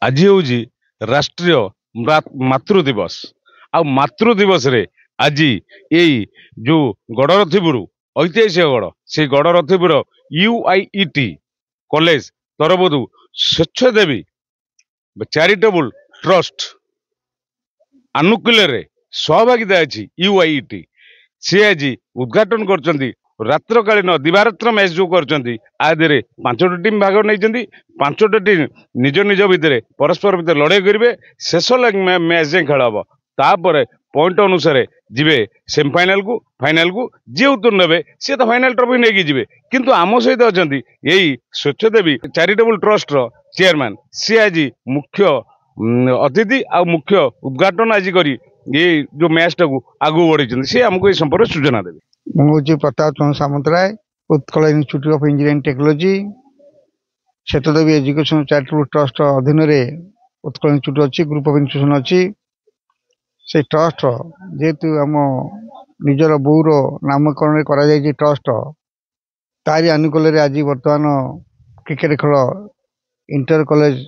आज हूँ राष्ट्रीय मातृ दिवस। आ मातृ दिवस रे आज यही जो गड़रथीपुर ऐतिहासिक गड़ से गड़रथीपुर UIET कॉलेज तरबदू स्वच्छ देवी चैरिटेबल ट्रस्ट आनुकूल्य सहभागिता अच्छी UIET सी आज उद्घाटन कर रात्रकालीन दिवारात्र मैच जो कर आदि 5टी टीम भाग नहीं 5टी टीम निज निज भितर परस्पर भितर लड़ाई करेंगे शेष मैच जो खेल हम तापर पॉइंट अनुसार जीवे सेमीफाइनाल को फाइनाल को जी उत्तीर्ण हे सी तो फाइनाल ट्रॉफी नहीं जी किंतु आम सहित अच्छा यही स्वच्छ देवी चैरिटेबल ट्रस्ट चेयरमैन सी आज मुख्य अतिथि आ मुख्य उद्घाटन आज करी ये जो मैच टाक आगू बढ़ी सी आमको ये संपर्क सूचना देवी। मुझे Pratap Chandra Samantaray Utkal institute of engineering technology Shwetadevi education charitable trust अधीन उत्कल इन्स्टिट्यूट अच्छी ग्रुप ऑफ इंस्टिट्यूशन अच्छी से ट्रस्ट जेहेतु आम निजर बोर नामकरण करा ट्रस्ट तारी आनुकूल्य आज बर्तमान क्रिकेट खेल इंटर कॉलेज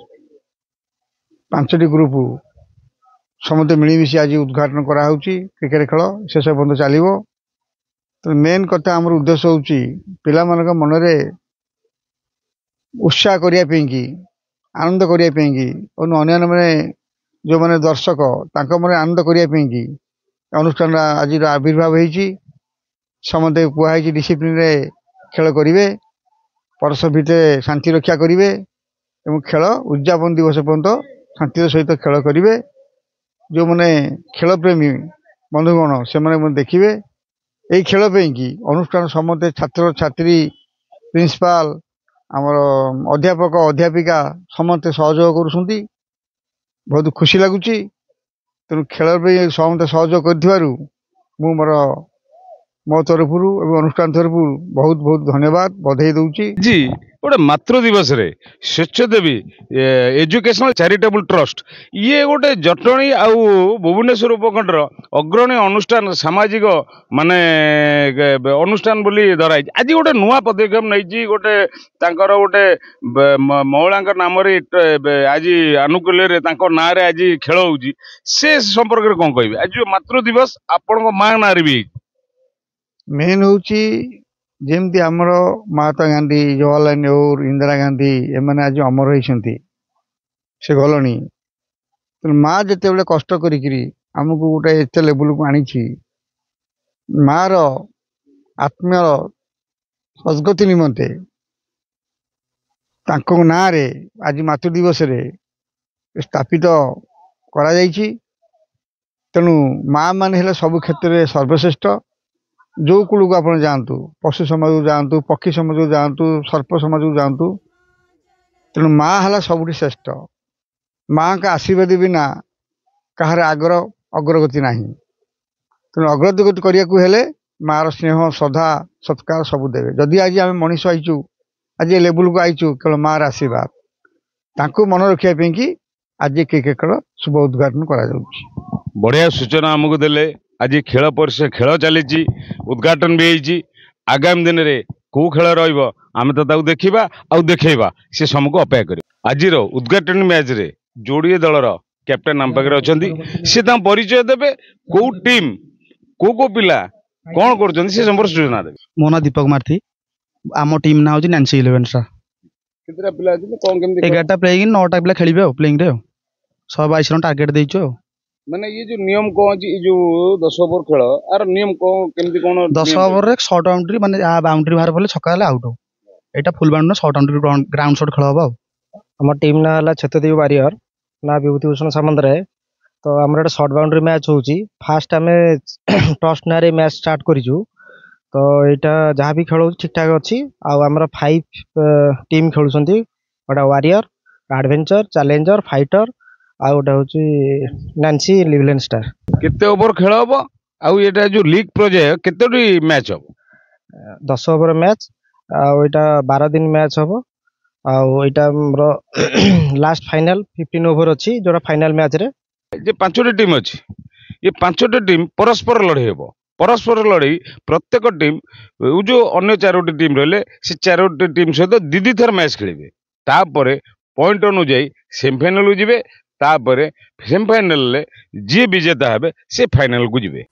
5टी ग्रुप समस्त मिलमिशी आज उद्घाटन कराऊँ क्रिकेट खेल शेष पर्यटन चलो। तो मेन कथा आमर उद्देश्य होची पिला मान मनरे उत्साह करने आनंद करने और अन्य मैंने जो मैंने दर्शक तांको मन आनंद करने अनुष्ठान आज आविर्भाव होती समते कहुई डिसिप्लिन रे खेल करेंगे परस्पर भितर शांति रक्षा करेंगे खेल उद्यापन दिवस पर्यंत शांतिर सहित खेल करेंगे जो मैंने खेल प्रेमी बंधुगण से मैंने देखिए यही खेल की अनुष्ठान समस्त छात्र छात्री प्रिंसिपाल आमर अध्यापक अध्यापिका समस्त सहयोग करुँच बहुत खुशी लगुच तेणु खेल समस्त सहयोग कर मोर मो तरफ अनुष्ठान तरफ बहुत बहुत धन्यवाद बधाई दूची जी। गोटे मातृ दिवस रे स्वच्छ देवी एजुकेशनल चैरिटेबल ट्रस्ट ये गोटे जटणी आउ भुवनेश्वर उपखंडर अग्रणी अनुष्ठान सामाजिक माने अनुष्ठान बोली धराई आज गोटे नुआ पदक्षेप नहीं गोटे तांकर गोटे महिला नाम आज आनुकूल्य ना आज खेल होउची से संपर्क में कौन कहे आज मातृ दिवस आपण माँ ना भी मेन हूँ जमती आमर महात्मा गांधी जवाहरलाल नेहरू इंदिरा गांधी एमाने आज अमर होती से गलनी तेणु माँ जिते बड़े कष्ट करमको गोटे एत लेवल को आनी मार आत्मीय सद्गति निमंते ना आज मातृ दिवस रे स्थापित करा तेणु माँ मान हेले सब क्षेत्र में सर्वश्रेष्ठ जो कूल को आप जातु पशु समाज को जातु पक्षी समाज को जातु सर्प समाज को जातु तेणु माँ है सबुठ श्रेष्ठ माँ का आशीर्वाद बिना कहार आगर अग्रगति ना तेणु अग्रगति करने माँ स्नेह श्रद्धा सत्कार सब देवे जदि आज आम मनीष आईचु आज लेवल को आईचु केवल माँ आशीर्वाद तांको मन रखापी कि आज क्रिकेट खेल शुभ उद्घाटन करा बढ़िया सूचना आमको देले आज खेल परिसर खेल चली उद्घाटन भी होती आगामी दिन में कौ खेल रमें तो देखा आउ देखा सी समूह अपेक्षा कर आज उद्घाटन मैच रे जोड़े दलर कैप्टेन आम पाखे अच्छा सी परिचय देवे कौ टीम कौ पिला कौन कर सूचना देवे। मो ना दीपक मार्थी आम टीम ना हूँ नान्सी 11 पिला 11टा प्लेइंग 9टा पिला खेलिबे प्लेइंग रे 122 रन टार्गेट देइछो माने ये जो नियम कौन जी जो 10 ओवर खेल आर नियम कौन केमती कौन 10 ओवर रे शॉर्ट बाउंड्री माने आ बाउंड्री बाहर पले छक्का हला आउट एटा full boundary short boundary ground shot खेल हबो। हमर टीम ना हला छत्रदेवी वारियर ना विभूति भूषण सामंत रे तो हमर शॉर्ट बाउंड्री मैच होची फास्ट हमें टॉस ना रे मैच स्टार्ट करिजु तो एटा जहां भी खेल ठीक ठाक अछि आ हमर 5 टीम खेलुसंती गोटा वारियर एडवेंचर चैलेंजर फाइटर आ गोटा होची नान्सी 11 स्टार। केते ओवर खेल हबो आउ एटा जो लीग प्रोजेक्ट केतोटी मैच हबो 10 ओवर मैच आ एटा 12 दिन मैच हबो आ एटा हमरो लास्ट फाइनल 15 ओवर अछि जोरा फाइनल मैच रे जे 5टी टीम अछि ये 5टी टीम परस्पर लड़े हेबो परस्पर लड़े प्रत्येक टीम जो अन्य 4टी टीम रहले से 4टी टीम सहित 2 थर मैच खेलिबे तापरे पॉइंट अनुଯାयी सेमिफाइनाल जिबे तापर सेमिफाइनाल जी विजेता हेबे से फाइनाल को जिबे।